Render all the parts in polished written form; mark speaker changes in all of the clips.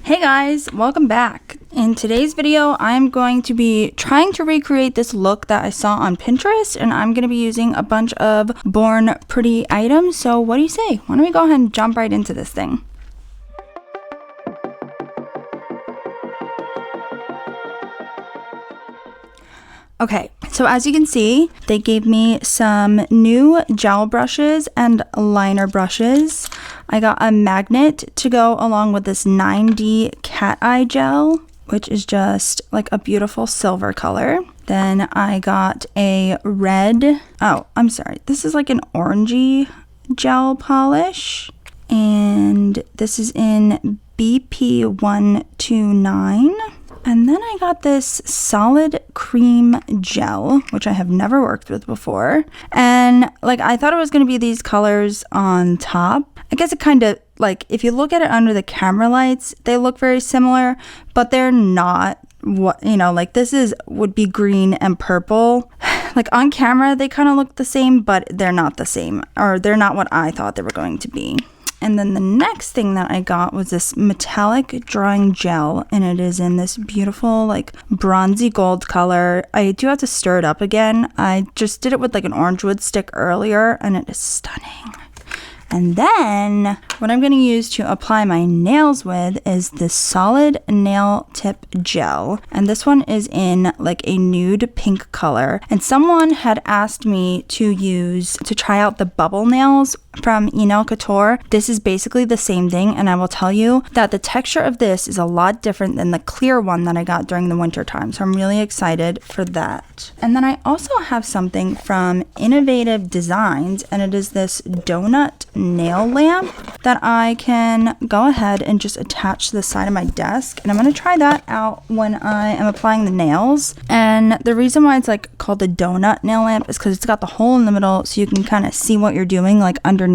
Speaker 1: Hey guys, welcome back. In today's video, I'm going to be trying to recreate this look that I saw on Pinterest, and I'm going to be using a bunch of Born Pretty items. So what do you say? Why don't we go ahead and jump right into this thing? Okay, so as you can see, they gave me some new gel brushes and liner brushes. I got a magnet to go along with this 9D cat eye gel, which is just like a beautiful silver color. Then I got a red, this is like an orangey gel polish. And this is in BP129. And then I got this solid cream gel, which I have never worked with before. And like, I thought it was going to be these colors on top. I guess it kind of, like, if you look at it under the camera lights, they look very similar, but they're not what, you know, like this would be green and purple. Like on camera, they kind of look the same, but they're not the same, or they're not what I thought they were going to be. And then the next thing that I got was this metallic drawing gel, and it is in this beautiful like bronzy gold color. I do have to stir it up again. I just did it with like an orange wood stick earlier, and it is stunning. And then what I'm going to use to apply my nails with is this solid nail tip gel. And this one is in like a nude pink color. And someone had asked me to try out the bubble nails from Nail Couture. This is basically the same thing, and I will tell you that the texture of this is a lot different than the clear one that I got during the winter time. So I'm really excited for that. And then I also have something from Innovative Designs, and it is this donut nail lamp that I can go ahead and just attach to the side of my desk. And I'm going to try that out when I am applying the nails. And the reason why it's like called the donut nail lamp is because it's got the hole in the middle, so you can kind of see what you're doing like underneath.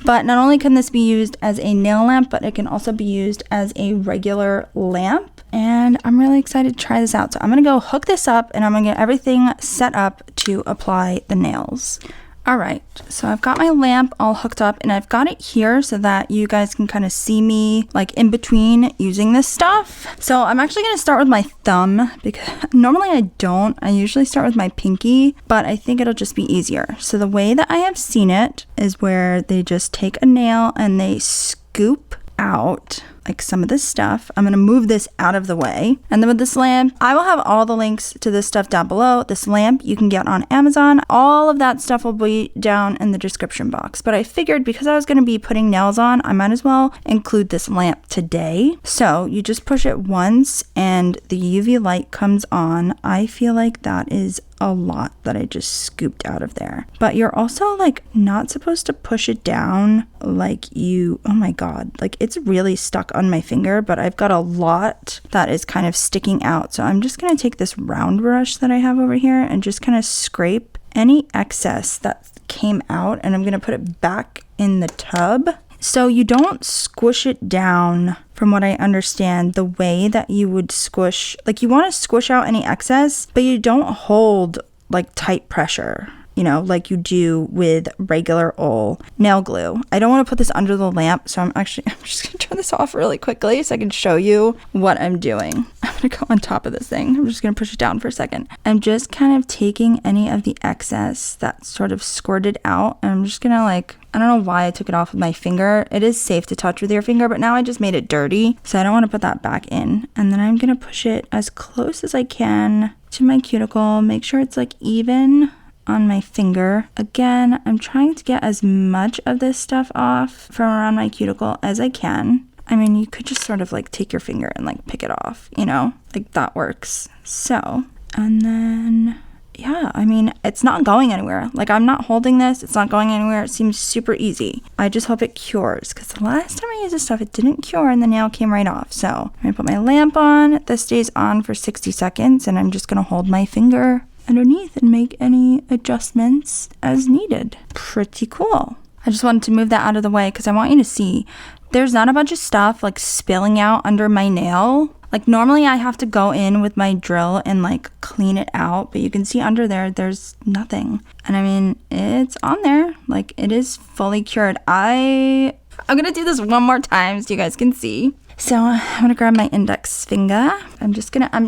Speaker 1: But not only can this be used as a nail lamp, but it can also be used as a regular lamp. And I'm really excited to try this out. So I'm going to go hook this up, and I'm going to get everything set up to apply the nails. All right, so I've got my lamp all hooked up, and I've got it here so that you guys can kind of see me like in between using this stuff. So I'm actually going to start with my thumb, because normally I don't. I usually start with my pinky, but I think it'll just be easier. So the way that I have seen it is where they just take a nail and they scoop out like some of this stuff. I'm going to move this out of the way. And then with this lamp, I will have all the links to this stuff down below. This lamp you can get on Amazon. All of that stuff will be down in the description box. But I figured because I was going to be putting nails on, I might as well include this lamp today. So you just push it once and the UV light comes on. I feel like that is a lot that I just scooped out of there. But you're also like not supposed to push it down like oh my god, like it's really stuck on my finger, but I've got a lot that is kind of sticking out. So I'm just going to take this round brush that I have over here and just kind of scrape any excess that came out, and I'm going to put it back in the tub. So you don't squish it down, from what I understand, the way that you would squish, like you want to squish out any excess, but you don't hold like tight pressure, you know, like you do with regular old nail glue. I don't want to put this under the lamp, so I'm just going to turn this off really quickly so I can show you what I'm doing. I'm going to go on top of this thing. I'm just going to push it down for a second. I'm just kind of taking any of the excess that sort of squirted out, and I'm just going to like, I don't know why I took it off with my finger. It is safe to touch with your finger, but now I just made it dirty, so I don't want to put that back in. And then I'm going to push it as close as I can to my cuticle. Make sure it's like even on my finger. Again, I'm trying to get as much of this stuff off from around my cuticle as I can. I mean, you could just sort of like take your finger and like pick it off, you know, like that works. So, and then yeah, I mean, it's not going anywhere. Like, I'm not holding this. It's not going anywhere. It seems super easy. I just hope it cures, because the last time I used this stuff, it didn't cure and the nail came right off. So I'm going to put my lamp on. This stays on for 60 seconds, and I'm just going to hold my finger underneath and make any adjustments as needed. Pretty cool. I just wanted to move that out of the way because I want you to see there's not a bunch of stuff like spilling out under my nail. Like normally I have to go in with my drill and like clean it out, but you can see under there, there's nothing. And I mean, it's on there. Like it is fully cured. I'm gonna do this one more time so you guys can see. So I'm gonna grab my index finger. I'm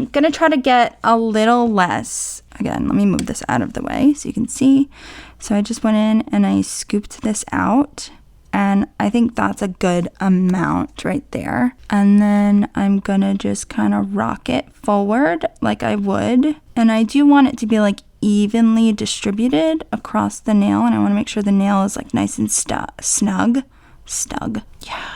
Speaker 1: gonna try to get a little less. Again, let me move this out of the way so you can see. So I just went in and I scooped this out, and I think that's a good amount right there. And then I'm gonna just kind of rock it forward like I would. And I do want it to be like evenly distributed across the nail, and I want to make sure the nail is like nice and snug. Yeah.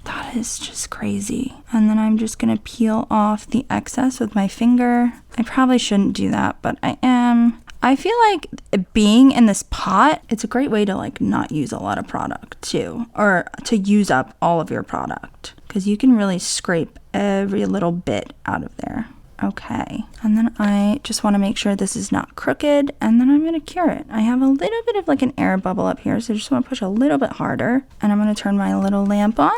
Speaker 1: That is just crazy. And then I'm just gonna peel off the excess with my finger. I probably shouldn't do that, but I am. I feel like being in this pot, it's a great way to like not use a lot of product too, or to use up all of your product, because you can really scrape every little bit out of there. Okay, and then I just want to make sure this is not crooked, and then I'm going to cure it. I have a little bit of like an air bubble up here, so I just want to push a little bit harder, and I'm going to turn my little lamp on,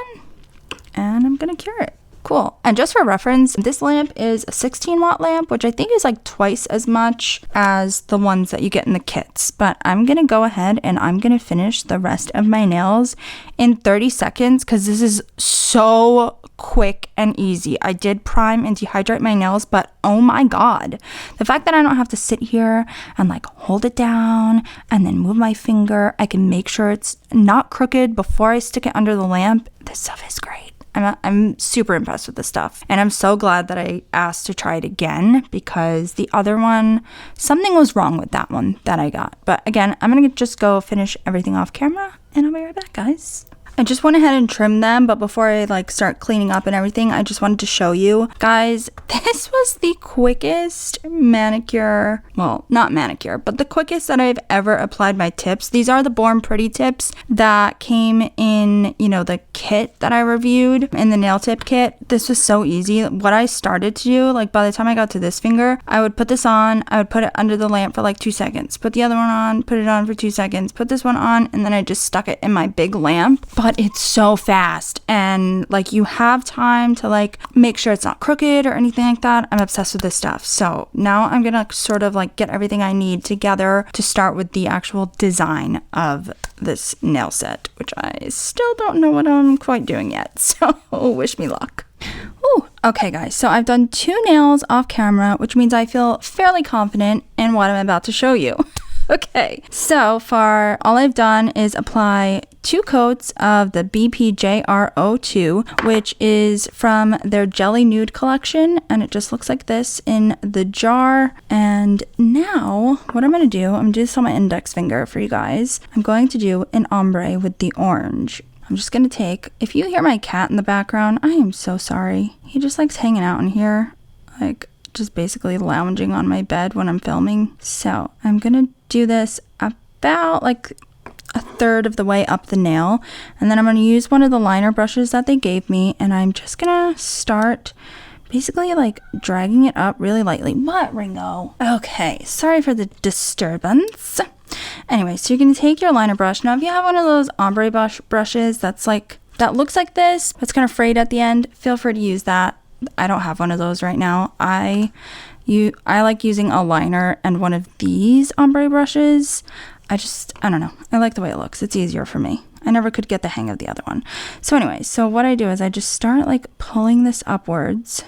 Speaker 1: and I'm going to cure it. Cool. And just for reference, this lamp is a 16-watt lamp, which I think is like twice as much as the ones that you get in the kits. But I'm going to go ahead and I'm going to finish the rest of my nails in 30 seconds because this is so quick and easy. I did prime and dehydrate my nails, but oh my god, the fact that I don't have to sit here and like hold it down and then move my finger, I can make sure it's not crooked before I stick it under the lamp. This stuff is great. I'm super impressed with this stuff, and I'm so glad that I asked to try it again, because the other one, something was wrong with that one that I got. But again, I'm gonna just go finish everything off camera, and I'll be right back, guys. I just went ahead and trimmed them, but before I like start cleaning up and everything, I just wanted to show you guys, this was the quickest manicure, well, not manicure, but the quickest that I've ever applied my tips. These are the Born Pretty tips that came in, you know, the kit that I reviewed in the nail tip kit. This was so easy. What I started to do, like by the time I got to this finger, I would put this on, I would put it under the lamp for like 2 seconds, put the other one on, put it on for 2 seconds, put this one on, and then I just stuck it in my big lamp. But it's so fast, and like you have time to like make sure it's not crooked or anything like that. I'm obsessed with this stuff. So now I'm gonna sort of like get everything I need together to start with the actual design of this nail set, which I still don't know what I'm quite doing yet, so wish me luck. Ooh, okay guys, so I've done 2 nails off camera, which means I feel fairly confident in what I'm about to show you. Okay, so far all I've done is apply 2 coats of the BPJR02, which is from their Jelly Nude collection, and it just looks like this in the jar. And now what I'm going to do, I'm going to do this on my index finger for you guys. I'm going to do an ombre with the orange. I'm just going to take, if you hear my cat in the background, I am so sorry. He just likes hanging out in here, like just basically lounging on my bed when I'm filming. So I'm going to do this about like a third of the way up the nail, and then I'm going to use one of the liner brushes that they gave me, and I'm just gonna start basically like dragging it up really lightly. What, Ringo? Okay, sorry for the disturbance. Anyway, so you're gonna take your liner brush. Now if you have one of those ombre brushes that's like, that looks like this but it's kind of frayed at the end, feel free to use that. I don't have one of those right now. I like using a liner and one of these ombre brushes. I don't know. I like the way it looks. It's easier for me. I never could get the hang of the other one. So anyway, so what I do is I just start like pulling this upwards,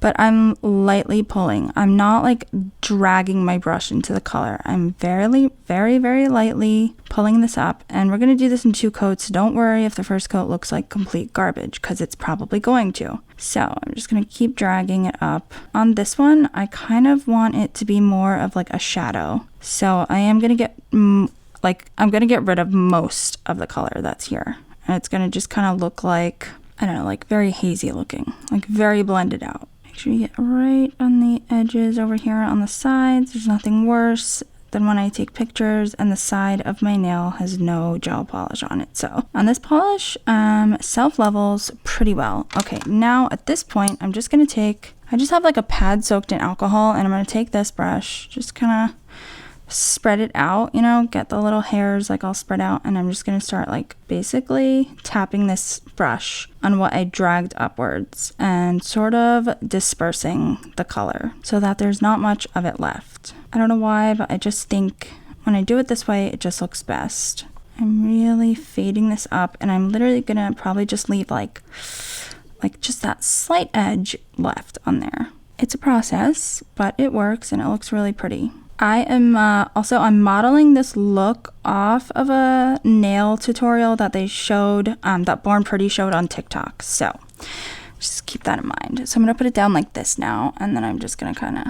Speaker 1: but I'm lightly pulling. I'm not like dragging my brush into the color. I'm very, very lightly pulling this up, and we're going to do this in 2 coats. Don't worry if the first coat looks like complete garbage, because it's probably going to. So I'm just going to keep dragging it up. On this one, I kind of want it to be more of like a shadow. So I am going to get I'm going to get rid of most of the color that's here. And it's going to just kind of look like, I don't know, like very hazy looking, like very blended out. Make sure you get right on the edges over here on the sides. There's nothing worse than when I take pictures and the side of my nail has no gel polish on it. So on this polish, self-levels pretty well. Okay, now at this point, I'm just going to take, I just have like a pad soaked in alcohol, and I'm going to take this brush, just kind of spread it out, you know, get the little hairs like all spread out, and I'm just going to start like basically tapping this brush on what I dragged upwards and sort of dispersing the color so that there's not much of it left. I don't know why, but I just think when I do it this way, it just looks best. I'm really fading this up, and I'm literally gonna probably just leave like like just that slight edge left on there. It's a process, but it works and it looks really pretty. I am I'm modeling this look off of a nail tutorial that they showed, that Born Pretty showed on TikTok. So just keep that in mind. So I'm going to put it down like this now, and then I'm just going to kind of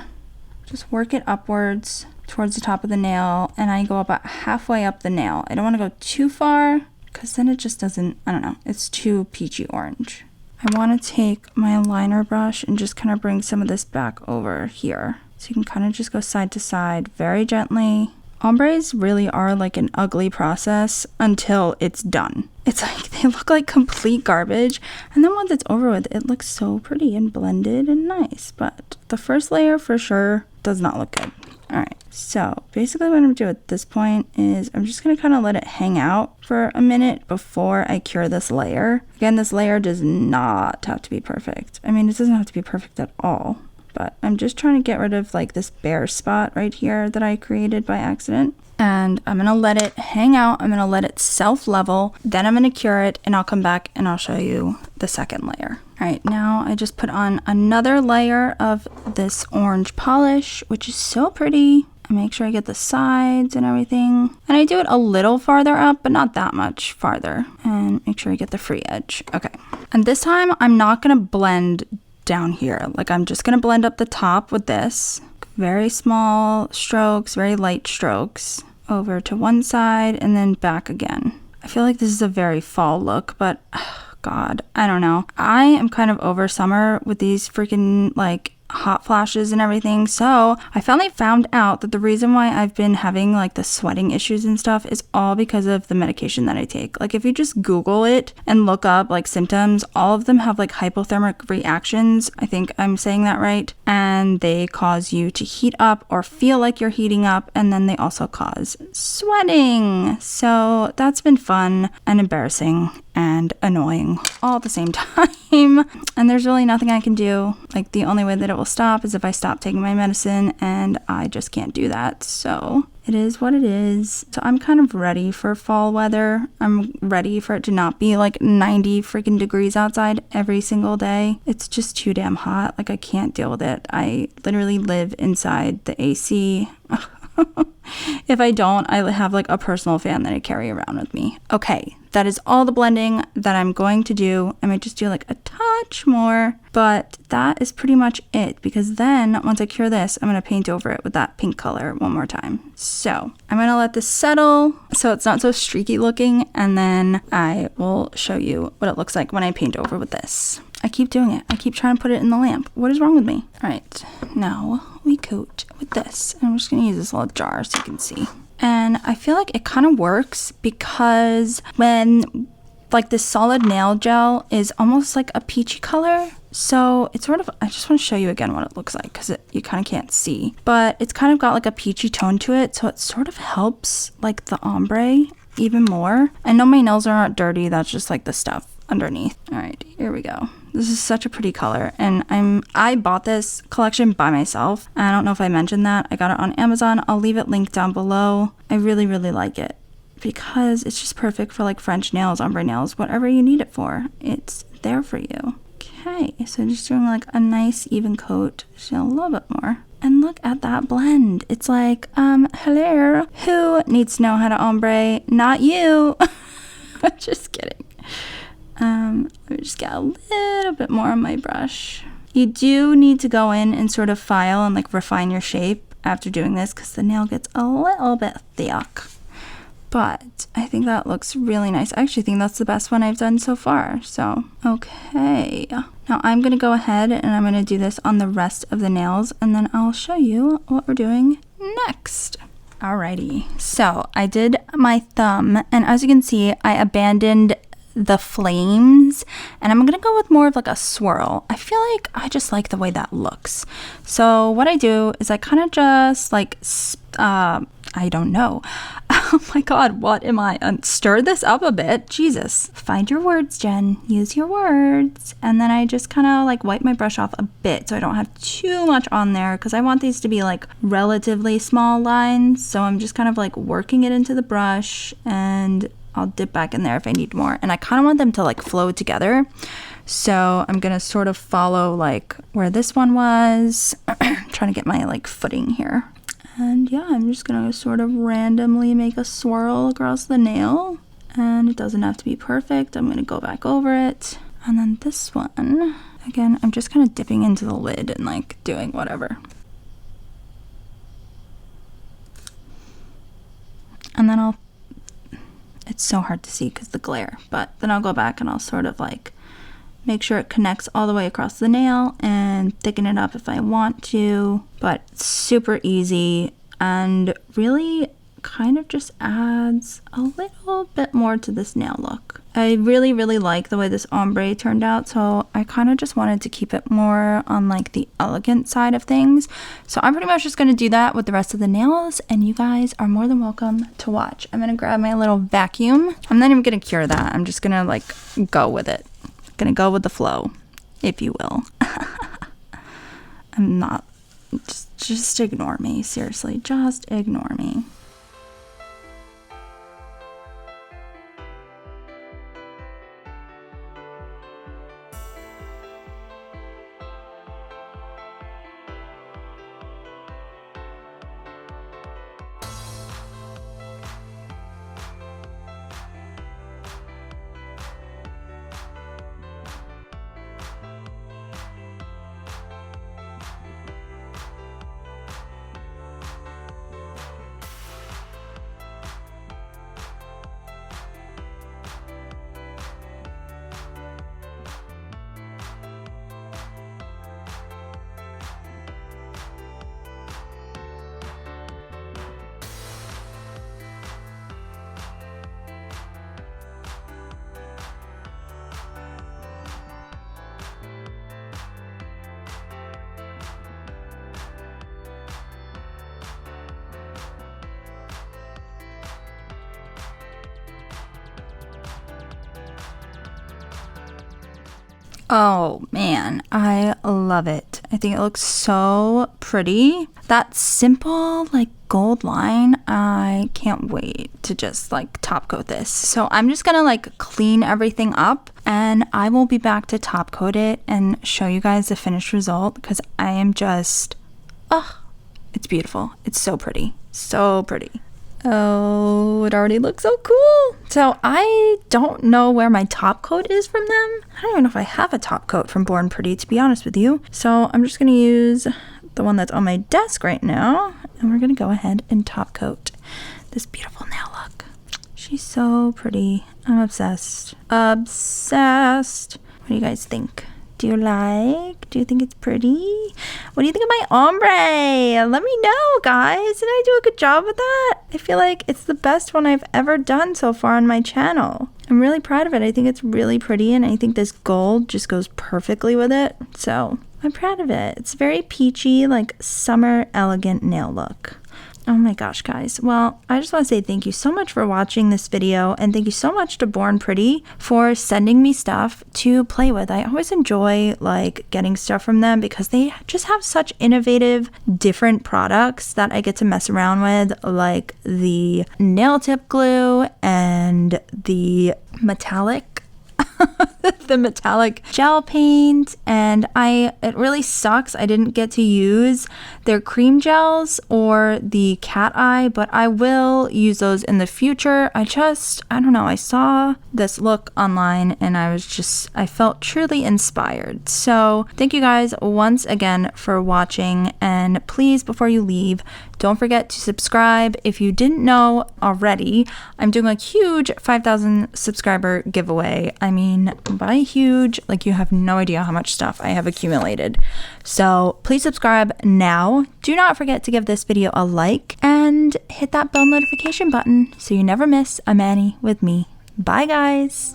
Speaker 1: just work it upwards towards the top of the nail, and I go about halfway up the nail. I don't want to go too far because then it just doesn't, I don't know, it's too peachy orange. I want to take my liner brush and just kind of bring some of this back over here. So you can kind of just go side to side very gently. Ombres really are like an ugly process until it's done. It's like they look like complete garbage, and then once it's over with, it looks so pretty and blended and nice. But the first layer for sure does not look good. Alright, so basically what I'm going to do at this point is I'm just going to kind of let it hang out for a minute before I cure this layer. Again, this layer does not have to be perfect. I mean, it doesn't have to be perfect at all, but I'm just trying to get rid of like this bare spot right here that I created by accident. And I'm going to let it hang out. I'm going to let it self-level. Then I'm going to cure it, and I'll come back and I'll show you the second layer. All right, now I just put on another layer of this orange polish, which is so pretty. I make sure I get the sides and everything. And I do it a little farther up, but not that much farther. And make sure I get the free edge. Okay. And this time I'm not going to blend down here. Like, I'm just going to blend up the top with this. Very small strokes, very light strokes. Over to one side and then back again. I feel like this is a very fall look, but God, I don't know. I am kind of over summer with these freaking like hot flashes and everything. So I finally found out that the reason why I've been having like the sweating issues and stuff is all because of the medication that I take. Like, if you just Google it and look up like symptoms, all of them have like hypothermic reactions. I think I'm saying that right. And they cause you to heat up or feel like you're heating up. And then they also cause sweating. So that's been fun and embarrassing and annoying all at the same time. And there's really nothing I can do. Like, the only way that it will stop is if I stop taking my medicine, and I just can't do that. So it is what it is. So I'm kind of ready for fall weather. I'm ready for it to not be like 90 freaking degrees outside every single day. It's just too damn hot. Like, I can't deal with it. I literally live inside the AC. If I don't, I have like a personal fan that I carry around with me. Okay, that is all the blending that I'm going to do. I might just do like a touch more, but that is pretty much it, because then once I cure this, I'm going to paint over it with that pink color one more time. So I'm going to let this settle so it's not so streaky looking, and then I will show you what it looks like when I paint over with this. I keep doing it. I keep trying to put it in the lamp. What is wrong with me? All right, now we coat with this. I'm just going to use this little jar so you can see. And I feel like it kind of works because when like this solid nail gel is almost like a peachy color. So it's sort of, I just want to show you again what it looks like because you kind of can't see. But it's kind of got like a peachy tone to it. So it sort of helps like the ombre even more. I know my nails are not dirty. That's just like the stuff underneath. All right, here we go. This is such a pretty color, and I bought this collection by myself. I don't know if I mentioned that. I got it on Amazon. I'll leave it linked down below. I really, really like it because it's just perfect for like French nails, ombre nails, whatever you need it for. It's there for you. Okay, so just doing like a nice even coat, just a little bit more. And look at that blend. It's like, hello, who needs to know how to ombre? Not you. Just kidding. Let me just get a little bit more on my brush. You do need to go in and sort of file and like refine your shape after doing this because the nail gets a little bit thick. But I think that looks really nice. I actually think that's the best one I've done so far. So, okay. Now I'm going to go ahead and I'm going to do this on the rest of the nails, and then I'll show you what we're doing next. Alrighty. So I did my thumb, and as you can see, I abandoned the flames, and I'm gonna go with more of like a swirl. I feel like I just like the way that looks. So what I do is I kind of just like I don't know. Oh my god, what am I? Stir this up a bit. Jesus. Find your words, Jen. Use your words. And then I just kind of like wipe my brush off a bit so I don't have too much on there because I want these to be like relatively small lines. So I'm just kind of like working it into the brush, and I'll dip back in there if I need more. And I kind of want them to like flow together. So I'm gonna sort of follow like where this one was, trying to get my like footing here. And yeah, I'm just gonna sort of randomly make a swirl across the nail. And it doesn't have to be perfect. I'm gonna go back over it. And then this one, again, I'm just kind of dipping into the lid and like doing whatever. And then it's so hard to see because the glare, but then I'll go back and I'll sort of like make sure it connects all the way across the nail and thicken it up if I want to. But it's super easy and really kind of just adds a little bit more to this nail look. I really like the way this ombre turned out, so I kind of just wanted to keep it more on like the elegant side of things. So I'm pretty much just going to do that with the rest of the nails, and you guys are more than welcome to watch. I'm going to grab my little vacuum. I'm not even going to cure that. I'm just going to like go with it. Going to go with the flow, if you will. I'm not, just ignore me, seriously, just ignore me. Oh man, I love it. I think it looks so pretty. That simple like gold line, I can't wait to just like top coat this. So I'm just gonna like clean everything up and I will be back to top coat it and show you guys the finished result because I am just, it's beautiful. It's so pretty, so pretty. Oh, it already looks so cool. So I don't know where my top coat is from them. I don't even know if I have a top coat from Born Pretty, to be honest with you. So I'm just gonna use the one that's on my desk right now, and we're gonna go ahead and top coat this beautiful nail look. She's so pretty. I'm obsessed. Obsessed. What do you guys think? Do you like? Do you think it's pretty? What do you think of my ombre? Let me know, guys. Did I do a good job with that? I feel like it's the best one I've ever done so far on my channel. I'm really proud of it. I think it's really pretty, and I think this gold just goes perfectly with it. So I'm proud of it. It's very peachy, like summer elegant nail look. Oh my gosh, guys. Well, I just want to say thank you so much for watching this video, and thank you so much to Born Pretty for sending me stuff to play with. I always enjoy like getting stuff from them because they just have such innovative, different products that I get to mess around with, like the nail tip glue and the metallic the metallic gel paint, and it really sucks I didn't get to use their cream gels or the cat eye, but I will use those in the future. I don't know, I saw this look online and I felt truly inspired. So thank you guys once again for watching, and please, before you leave, don't forget to subscribe. If you didn't know already, I'm doing a huge 5,000 subscriber giveaway. I mean, by huge, like you have no idea how much stuff I have accumulated. So please subscribe now. Do not forget to give this video a like and hit that bell notification button so you never miss a mani with me. Bye guys.